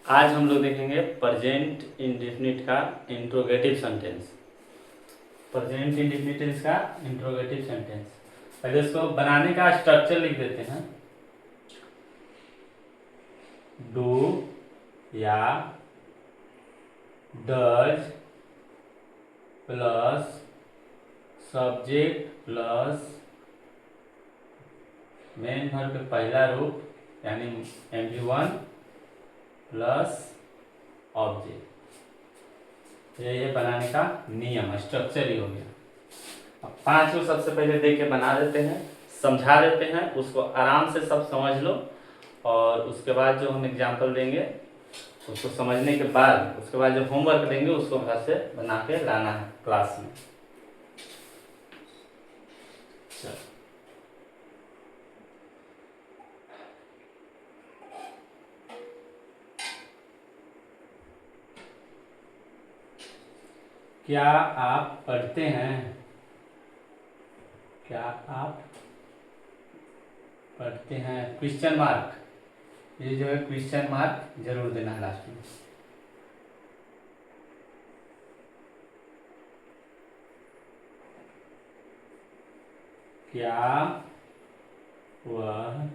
आज हम लोग देखेंगे प्रेजेंट इंडेफिनिट का इंट्रोगेटिव सेंटेंस। प्रेजेंट इंडेफिनिट का इंट्रोगेटिव सेंटेंस। पहले इसको बनाने का स्ट्रक्चर लिख देते हैं। डू या does plus subject plus main verb के पहला रूप यानी MV1 प्लस ऑब्जेक्ट। ये बनाने का नियम स्ट्रक्चर ही हो गया। अब 5 को सबसे पहले देख के बना देते हैं, समझा देते हैं, उसको आराम से सब समझ लो और उसके बाद जो हम एग्जाम्पल देंगे उसको समझने के बाद उसके बाद जो होमवर्क देंगे उसको घर से बना के लाना है क्लास में। चलो क्या आप पढ़ते हैं? क्या आप पढ़ते हैं? क्वेश्चन मार्क, ये जो है क्वेश्चन मार्क जरूर देना है लास्ट में। क्या वह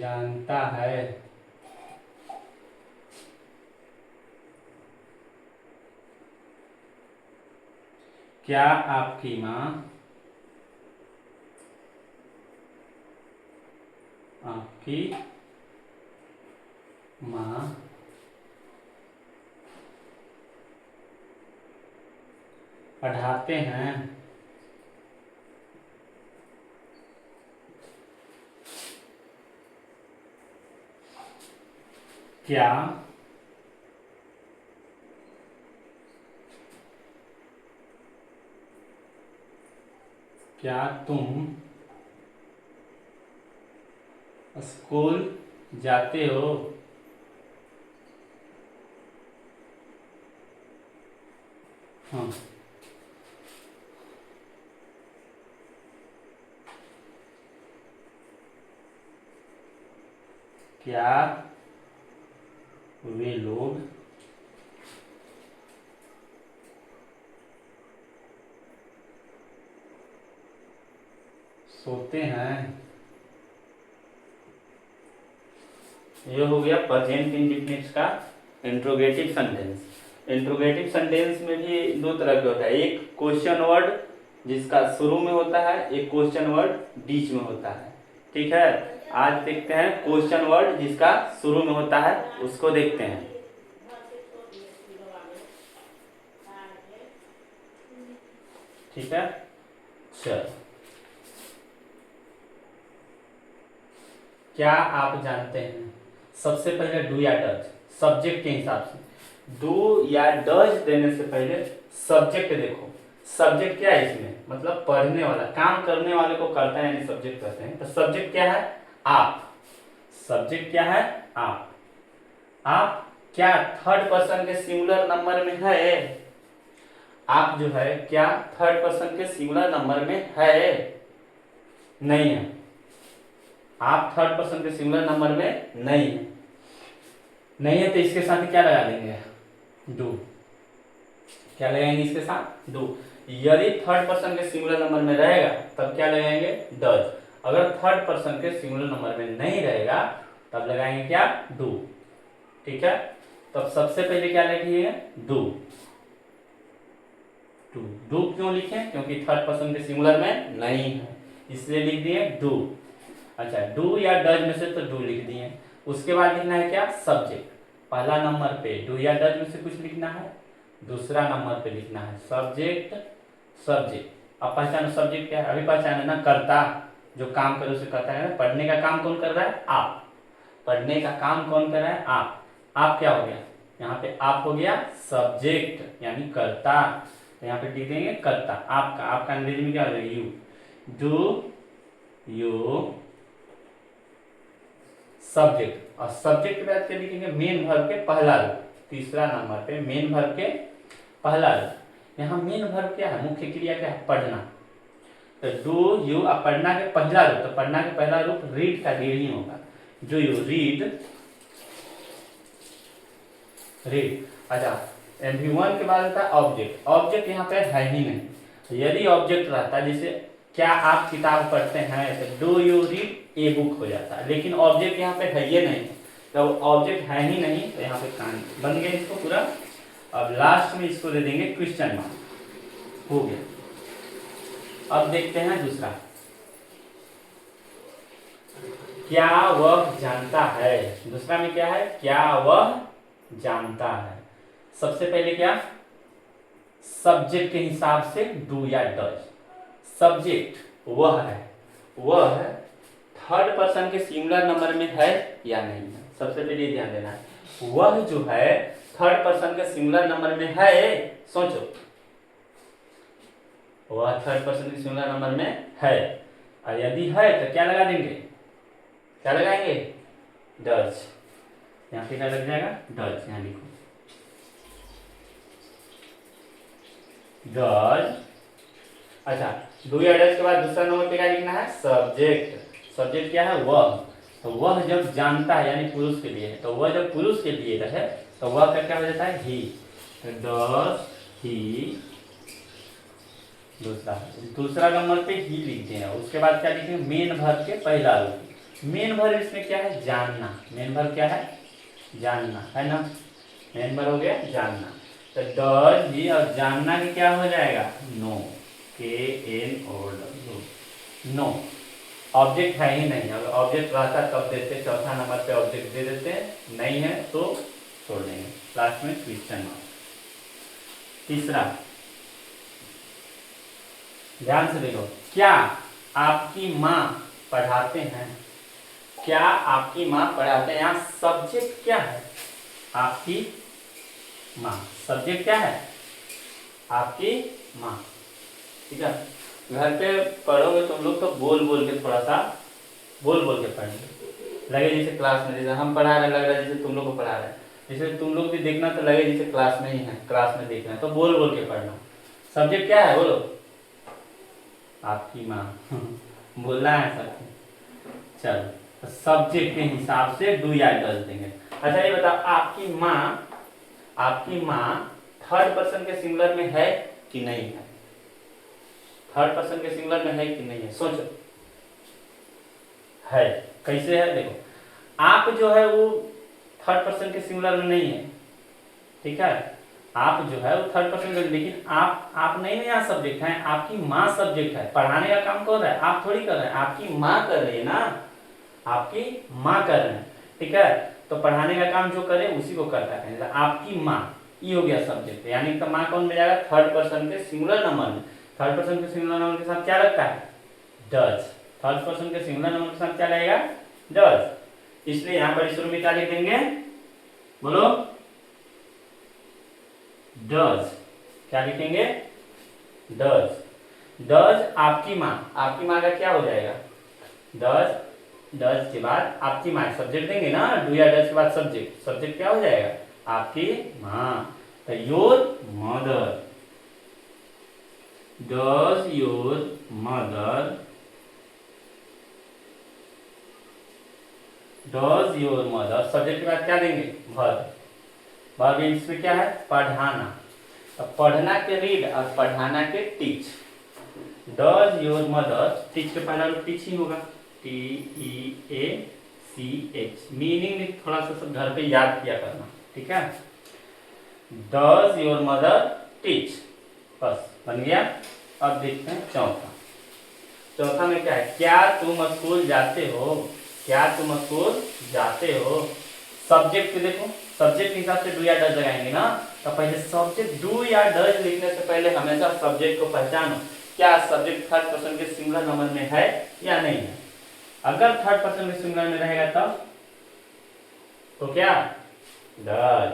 जानता है? क्या आपकी माँ आपकी माँ पढ़ाते हैं? क्या क्या तुम स्कूल जाते हो? हाँ। क्या वे लोग सोते हैं? ये हो गया प्रेजेंट इंडेफिनिट का इंट्रोगेटिव सेंटेंस। इंट्रोगेटिव सेंटेंस में भी दो तरह के होता है, एक क्वेश्चन वर्ड जिसका शुरू में होता है, एक क्वेश्चन वर्ड बीच में होता है। ठीक है, आज देखते हैं क्वेश्चन वर्ड जिसका शुरू में होता है, उसको देखते हैं। ठीक है, चलो। क्या आप जानते हैं? सबसे पहले डू या डज सब्जेक्ट के हिसाब से, डू या डज देने से पहले सब्जेक्ट देखो। सब्जेक्ट क्या है इसमें? मतलब पढ़ने वाला, काम करने वाले को करता है यानी सब्जेक्ट कहते हैं। तो सब्जेक्ट क्या है? आप। सब्जेक्ट क्या है? आप। आप क्या थर्ड पर्सन के सिंगुलर नंबर में है? आप जो है क्या थर्ड पर्सन के सिंगुलर नंबर में है? नहीं है। आप थर्ड पर्सन के सिंगुलर नंबर में नहीं है। नहीं है तो इसके साथ क्या लगा देंगे? डू। क्या लगाएंगे इसके साथ? डू। यदि थर्ड पर्सन के सिंगुलर नंबर में रहेगा तब क्या लगाएंगे? डज। अगर थर्ड पर्सन के सिंगुलर नंबर में नहीं रहेगा तब लगाएंगे क्या? डू। ठीक है, तब सबसे पहले क्या लिखिए? डू। डू। डू क्यों लिखे? क्योंकि थर्ड पर्सन के सिंगुलर में नहीं है, इसलिए लिख दिए डू। अच्छा, डू या डज में से तो डू लिख दिए। उसके बाद लिखना है क्या? सब्जेक्ट। पहला नंबर पे डू या डज में से कुछ लिखना है, दूसरा नंबर पे लिखना है सब्जेक्ट। सब्जेक्ट अब पहचानो सब्जेक्ट क्या है, अभी पहचाने ना? कर्ता, जो काम करे उसे करता है। पढ़ने का काम कौन कर रहा है? आप। पढ़ने का काम कौन कर रहा है? आप। आप क्या हो गया? यहाँ पे आप हो गया सब्जेक्ट यानी कर्ता, तो यहाँ पे लिख देंगे कर्ता। आपका, आपका अंग्रेजी में क्या हो जाएगा? यू। डू यू सब्जेक्ट, और सब्जेक्ट के बाद क्या लिखेंगे? मेन वर्ब के पहला रूप। तीसरा नंबर पे मेन वर्ब के पहला रूप। यहाँ मेन वर्ब क्या है? मुख्य क्रिया क्या है? पढ़ना। तो डू यू, अब पढ़ना के पहला रूप, तो पढ़ना के पहला रूप रीड का रीडिंग होगा। Do you read read. अच्छा, MP1 के बाद आता है ऑब्जेक्ट। ऑब्जेक्ट यहाँ पे है ही नहीं। यदि ऑब्जेक्ट रहता जैसे क्या आप किताब पढ़ते हैं तो do you read a book हो जाता है, लेकिन ऑब्जेक्ट यहाँ पे है ये नहीं। तो ऑब्जेक्ट है ही नहीं तो यहाँ पे कान बन गया इसको पूरा। अब लास्ट में इसको दे देंगे क्वेश्चन मार्क, हो गया। अब देखते हैं दूसरा, क्या वह जानता है। दूसरा में क्या है, क्या वह जानता है। सबसे पहले क्या, सब्जेक्ट के हिसाब से डू या डज। सब्जेक्ट वह है, वह थर्ड पर्सन के सिंगुलर नंबर में है या नहीं है। सबसे पहले ध्यान देना है, वह जो है थर्ड पर्सन के सिंगुलर नंबर में है। सोचो, वह थर्ड पर्सन के सिंगुलर नंबर में है, और यदि है तो क्या लगा देंगे, क्या लगाएंगे, डज। यहाँ पे क्या लग जाएगा, डज। यहाँ लिखो डज। अच्छा, डू या डज के बाद दूसरा नंबर पे क्या लिखना है, सब्जेक्ट। सब्जेक्ट क्या है, वह। तो वह जब जानता है यानी पुरुष के लिए है, तो वह जब पुरुष के लिए है तो वह का क्या हो जाता है, ही। तो डज ही। दूसरा नंबर पे ही लिखते हैं। उसके बाद क्या लिखेंगे, मेन वर्ब के पहला रूप। मेन वर्ब इसमें क्या है, जानना। मेन वर्ब क्या है, जानना, है ना। मेन वर्ब हो गया जानना। तो डज ही और जानना की क्या हो जाएगा, नो। KNO, no. ऑब्जेक्ट है ही नहीं। अगर ऑब्जेक्ट रहता तब देते, चौथा नंबर पे ऑब्जेक्ट दे देते, नहीं है तो छोड़ देंगे। लास्ट में क्वेश्चन मार्क। तीसरा, ध्यान से देखो, क्या आपकी माँ पढ़ाते हैं। क्या आपकी माँ पढ़ाते हैं। यहाँ सब्जेक्ट क्या है, आपकी माँ। सब्जेक्ट क्या है, आपकी माँ। ठीक है, घर पे पढ़ोगे तुम लोग तो बोल बोल के, थोड़ा सा बोल बोल के पढ़ेंगे। लगे जैसे क्लास में, जैसे हम पढ़ा रहे, लग रहा है जैसे तुम लोग को पढ़ा रहे हैं। जैसे तुम लोग भी देखना तो लगे जैसे क्लास में ही है, क्लास में देखना है, तो बोल बोल के पढ़ना। सब्जेक्ट क्या है, बोलो, आपकी माँ। बोलना है सबको। चलो, सब्जेक्ट के हिसाब से डू या डज देंगे। अच्छा ये बताओ, आपकी माँ थर्ड पर्सन के सिंगुलर में है कि नहीं है। थर्ड पर्सन के सिंगुलर में है कि नहीं है, सोचो। है, कैसे है, देखो, आप जो है वो थर्ड पर्सन के सिंगुलर में नहीं है। ठीक है, आप जो है वो थर्ड पर्सन में, लेकिन आप नहीं है, यहाँ सब्जेक्ट है, आपकी माँ सब्जेक्ट है। पढ़ाने का काम कौन रहा है, आप थोड़ी कर रहे हैं, आपकी माँ कर रही है ना, आपकी माँ कर रहे हैं। ठीक है, तो पढ़ाने का काम जो करे उसी को करता है। आपकी माँ, ये हो गया सब्जेक्ट, यानी कि माँ कौन में जाएगा, थर्ड पर्सन के सिंगुलर नंबर में। थर्ड पर्सन के सिंगुलर नंबर के साथ क्या लगता है, डज। थर्ड पर्सन के सिंगुलर नंबर के साथ क्या लगेगा, डज। इसलिए यहाँ पर शुरू में क्या लिख देंगे, बोलो, डज। क्या लिखेंगे, डज। डज आपकी माँ। आपकी माँ का क्या हो जाएगा, डज। डज के बाद आपकी माँ, सब्जेक्ट देंगे ना, डू या डज के बाद सब्जेक्ट। सब्जेक्ट क्या हो जाएगा, आपकी माँ। तो your mother. Does your mother, does your mother. Subject के बाद क्या देंगे, वर्ब। वर्ब इसमें क्या है, पढ़ाना। तो पढ़ना के रीड और पढ़ाना के teach. Does your mother, teach के पहला रूप टीच ही होगा, TEACH। मीनिंग थोड़ा सा सब घर पे याद किया करना, ठीक है। डज योर मदर टीच, बस बन गया। अब देखते हैं चौथा। चौथा में क्या है, क्या तुम स्कूल जाते हो। क्या तुम स्कूल जाते हो। सब्जेक्ट देखो, सब्जेक्ट के हिसाब से डू या डज लगाएंगे ना, तो पहले सब्जेक्ट, डू या डज लिखने से पहले हमेशा सब्जेक्ट को पहचानो। क्या सब्जेक्ट थर्ड पर्सन के सिंगुलर नंबर में है या नहीं है। अगर थर्ड पर्सन के सिंगुलर में रहेगा तब तो क्या, डज।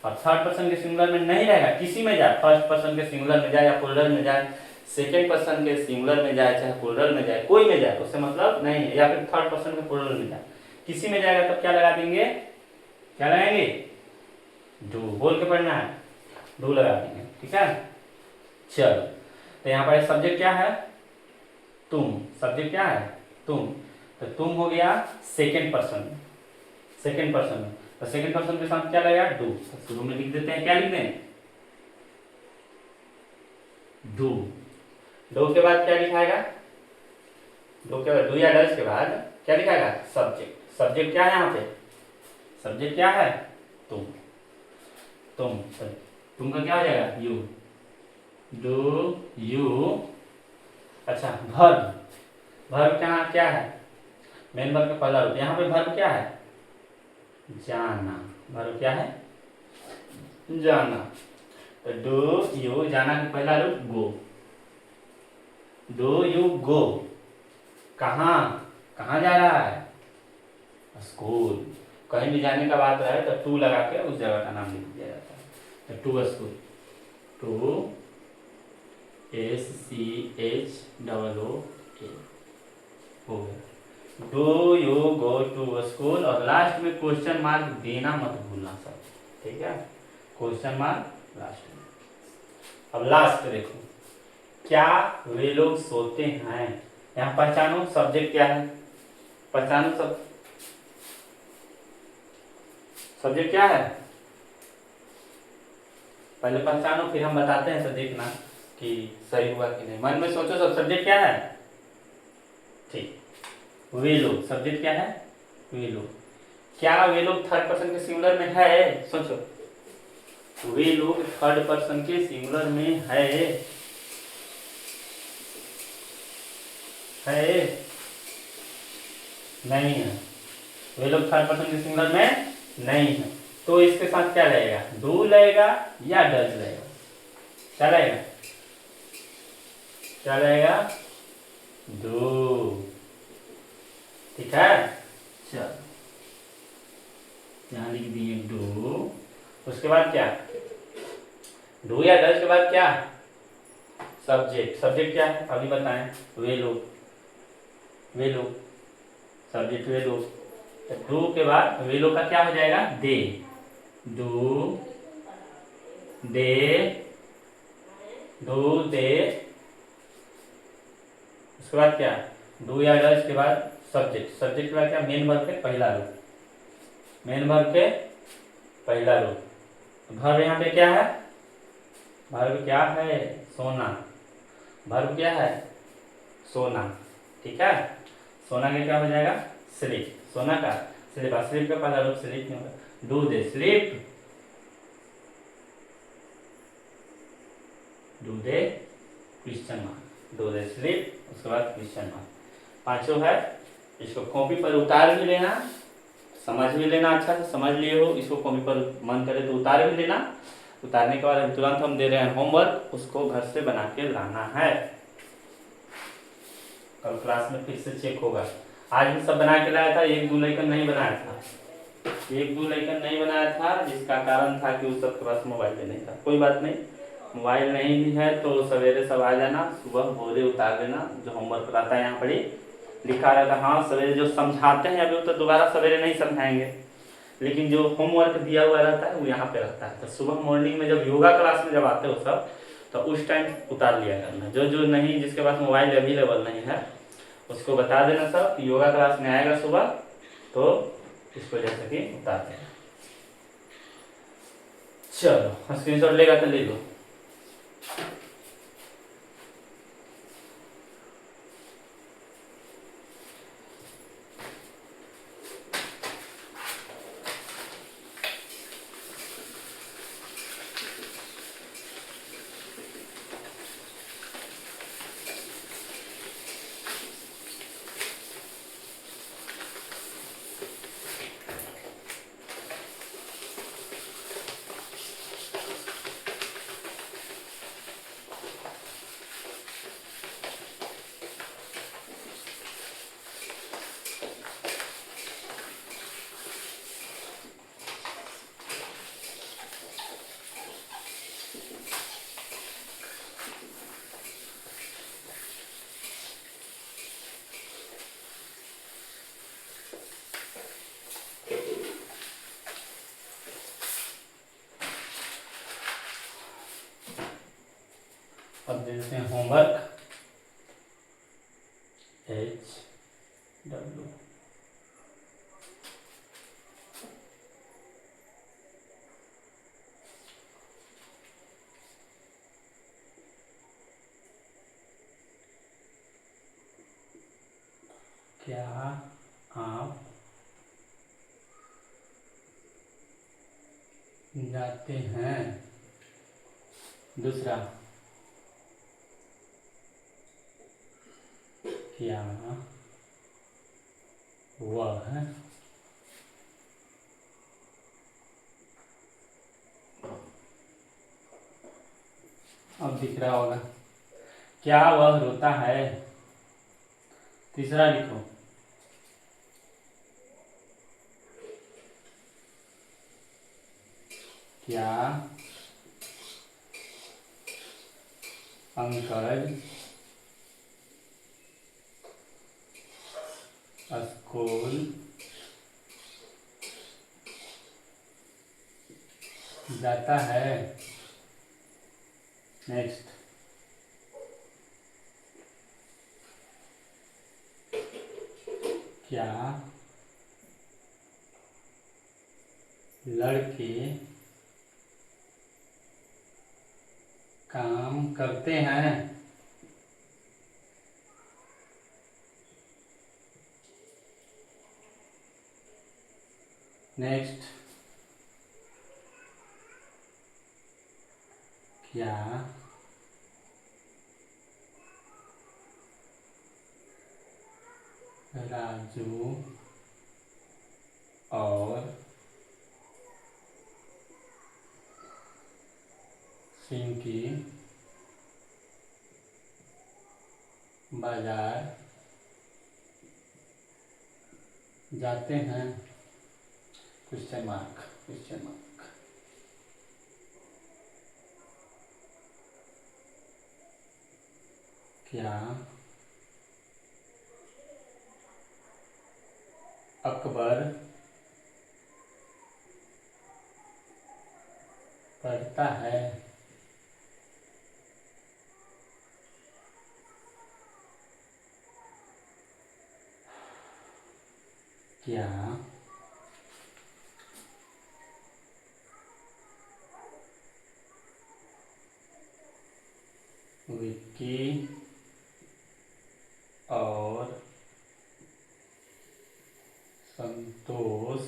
और थर्ड पर्सन के सिंगुलर में नहीं रहेगा, किसी में जाए, फर्स्ट पर्सन के सिंगुलर में जाए या प्लूरल में जाए, सेकेंड पर्सन के सिंगुलर में जाए चाहे प्लूरल में जाए, कोई में जाए, उससे मतलब नहीं है। या फिर थर्ड पर्सन के प्लूरल में जाए, किसी में जाएगा तब क्या लगा देंगे, क्या लगाएंगे, डू। बोल के पढ़ना है, डू लगा देंगे, ठीक है। चलो, तो यहाँ पर सब्जेक्ट क्या है, तुम। सब्जेक्ट क्या है, तुम। तो तुम हो गया सेकेंड पर्सन, सेकंड पर्सन में, तो सेकंड पर्सन के साथ क्या लगेगा, डू। तो शुरू में लिख देते हैं, क्या लिख दें, डू। डू के बाद क्या लिखाएगा, डू के बाद, डू या डज के बाद क्या लिखाएगा, सब्जेक्ट। सब्जेक्ट क्या है यहाँ पे, सब्जेक्ट क्या है, तुम। तुम, तुम का क्या हो जाएगा, यू। Do you. अच्छा, वर्ब। वर्ब क्या क्या है, मेन वर्ब का पहला रूप। यहाँ पे वर्ब क्या है, जाना। वर्ब क्या है, जाना। तो डू यू, जाना का पहला रूप गो। डू यू गो, कहाँ, कहाँ जा रहा है, स्कूल। कहीं भी जाने का बात रहे तो टू लगा के उस जगह का नाम लिख दिया जाता है। तो टू स्कूल, टू SCHOO हो गया, do you go to school. और लास्ट में क्वेश्चन मार्क देना मत भूलना सब, ठीक है, क्वेश्चन मार्क लास्ट में। अब लास्ट देखो, क्या वे लोग सोते हैं। यहाँ पहचानो सब्जेक्ट क्या है, पहचानो सब, सब्जेक्ट क्या है, पहले पहचानो फिर हम बताते हैं, तो देखना कि सही हुआ कि नहीं। मन में सोचो सब, सब्जेक्ट क्या है, ठीक, वे लोग। सब्जेक्ट क्या है, वे लोग। क्या वे लोग थर्ड पर्सन के सिंगुलर में है, सोचो, वे लोग थर्ड पर्सन के सिंगुलर में है नहीं है, वे लोग थर्ड पर्सन के सिंगुलर में नहीं है। तो इसके साथ क्या लगेगा, डू लगेगा या डज लगेगा, क्या लगेगा, क्या लगेगा, डू। ठीक है, चलो यहां लिख दिए डू। उसके बाद क्या, डू या डज के बाद क्या, सब्जेक्ट। सब्जेक्ट क्या है अभी बताएं, वे लोग, वे लोग, सब्जेक्ट वे लोग। डू के बाद वे लोग का क्या हो जाएगा, दे। Do they, do they. उसके बाद क्या, डू या डज के बाद सब्जेक्ट। सब्जेक्ट के बाद क्या, मेन वर्ब के पहला रूप, मेन वर्ब के पहला रूप। वर्ब यहाँ पे क्या है, वर्ब क्या है, सोना। वर्ब क्या है, सोना, ठीक है। सोना का क्या हो जाएगा, स्लीप। सोना का स्लीप, स्लीप का पहला रूप स्लीप नहीं होगा। Do they sleep, do they question mark, do they sleep, उसके बाद क्वेश्चन मार्क। पांचों है, इसको कॉपी पर उतार भी लेना, समझ भी लेना, अच्छा से समझ लिए हो, इसको कॉपी पर मन करे तो उतार भी लेना। उतारने के बाद तुरंत हम दे रहे हैं होमवर्क, उसको घर से बना के लाना है। कल क्लास में फिर से चेक होगा। आज भी सब बना के लाया था, एक दो लेकर नहीं बनाया था, एक दो लेकर नहीं बनाया था, जिसका कारण था कि उस सब के पास मोबाइल नहीं था। कोई बात नहीं, मोबाइल नहीं भी है तो सवेरे सब आ जाना, सुबह बोरे उतार देना। जो होमवर्क रहता है यहाँ पर लिखा रहता है, हाँ सवेरे जो समझाते हैं अभी तो दोबारा सवेरे नहीं समझाएंगे, लेकिन जो होमवर्क दिया हुआ रहता है वो यहाँ पे रहता है। तो सुबह मॉर्निंग में जब योगा क्लास में जब आते हो सब, तो उस टाइम उतार लिया करना। जो जो नहीं, जिसके पास मोबाइल अवेलेबल नहीं है उसको बता देना सब, योगा क्लास में आएगा सुबह तो इसको जैसे कि उतार देना। चलो स्क्रीनशॉट लेगा तो ले लो। अब देखते हैं होमवर्क। HW क्या आप जाते हैं? दूसरा, क्या वह अब दिख रहा होगा, क्या वह रोता है? तीसरा लिखो, क्या अंकल स्कूल जाता है? नेक्स्ट, क्या लड़के काम करते हैं? नेक्स्ट, क्या राजू और सिंकी बाजार जाते हैं? Question mark, question mark. क्या अकबर पढ़ता है? क्या विक्की और संतोष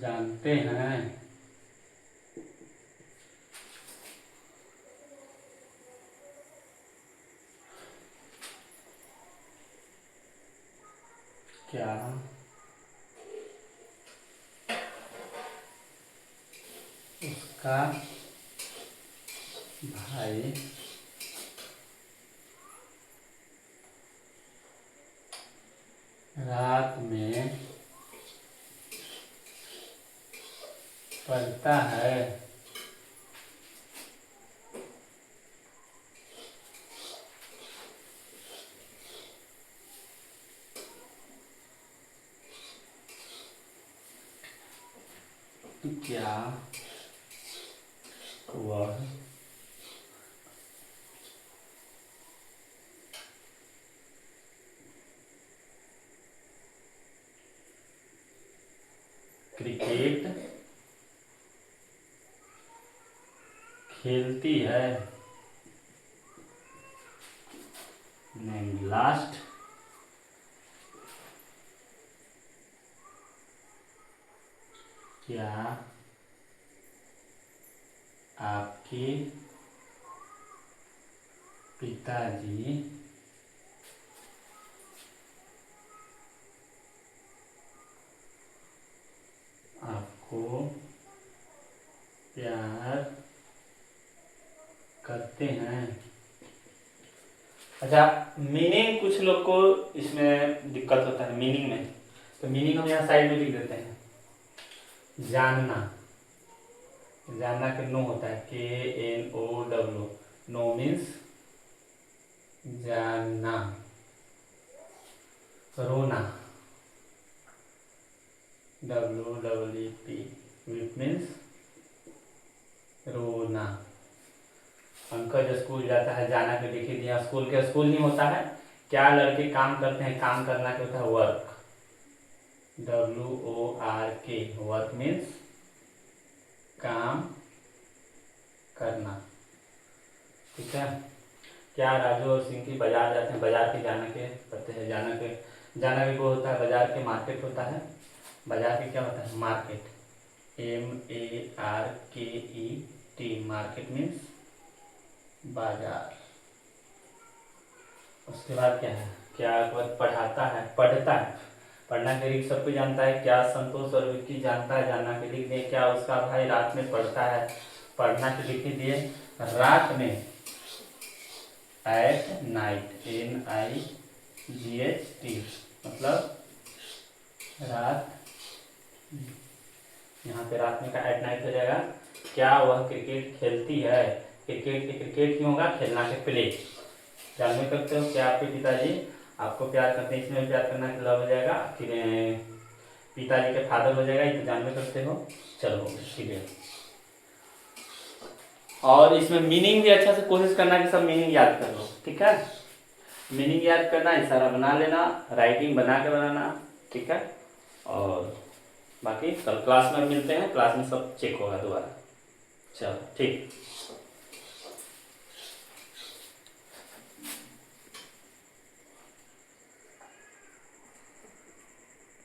जानते हैं? क्या उसका भाई रात में पढ़ता है? क्या वह क्रिकेट खेलती है? लास्ट, क्या आपके पिताजी आपको प्यार करते हैं? अच्छा, मीनिंग कुछ लोग को इसमें दिक्कत होता है मीनिंग में, तो मीनिंग हम यहाँ साइड में लिख देते हैं। जानना, जानना के नो होता है, KNOW, नो मीन्स जानना। रोना, WEEP, वीप मीन्स रोना। अंकल जो स्कूल जाता है, जाना के लिख दिया, स्कूल के स्कूल नहीं होता है। क्या लड़के काम करते हैं, काम करना क्या होता है, वर्क, WORK, वर्क मीन्स काम करना। क्या राजू और सिंकी बाजार जाते हैं, बाजार के जाना के पढ़ते हैं, जाना के वो होता है बाजार के, मार्केट होता है, बाजार के क्या होता है मार्केट, MARKET, मार्केट मीन्स बाजार। उसके बाद क्या है, क्या पढ़ाता है, पढ़ता है, पढ़ना के लिए सबको जानता है, क्या संतोष और विक्की जानता है, जानना के लिख दिए, क्या उसका भाई रात में पढ़ता है, पढ़ना के लिख दिए रात में, एट नाइट, NIGHT, मतलब रात, यहाँ पे रात में का एट नाइट हो जाएगा। क्या वह क्रिकेट खेलती है, क्रिकेट क्यों होगा, खेलना के प्ले, जानबूझ करते हो। क्या आपके पिताजी आपको प्यार करते हैं, इसमें प्यार करना के लव हो जाएगा, फिर पिताजी के फादर हो जाएगा, ये तो जानबूझ करते हो। चलो ठीक है। और इसमें मीनिंग भी अच्छा से कोशिश करना कि सब मीनिंग याद कर लो, ठीक है। मीनिंग याद करना, इशारा बना लेना, राइटिंग बना के बनाना, ठीक है। और बाकी कल क्लास में मिलते हैं, क्लास में सब चेक होगा दोबारा। चलो ठीक।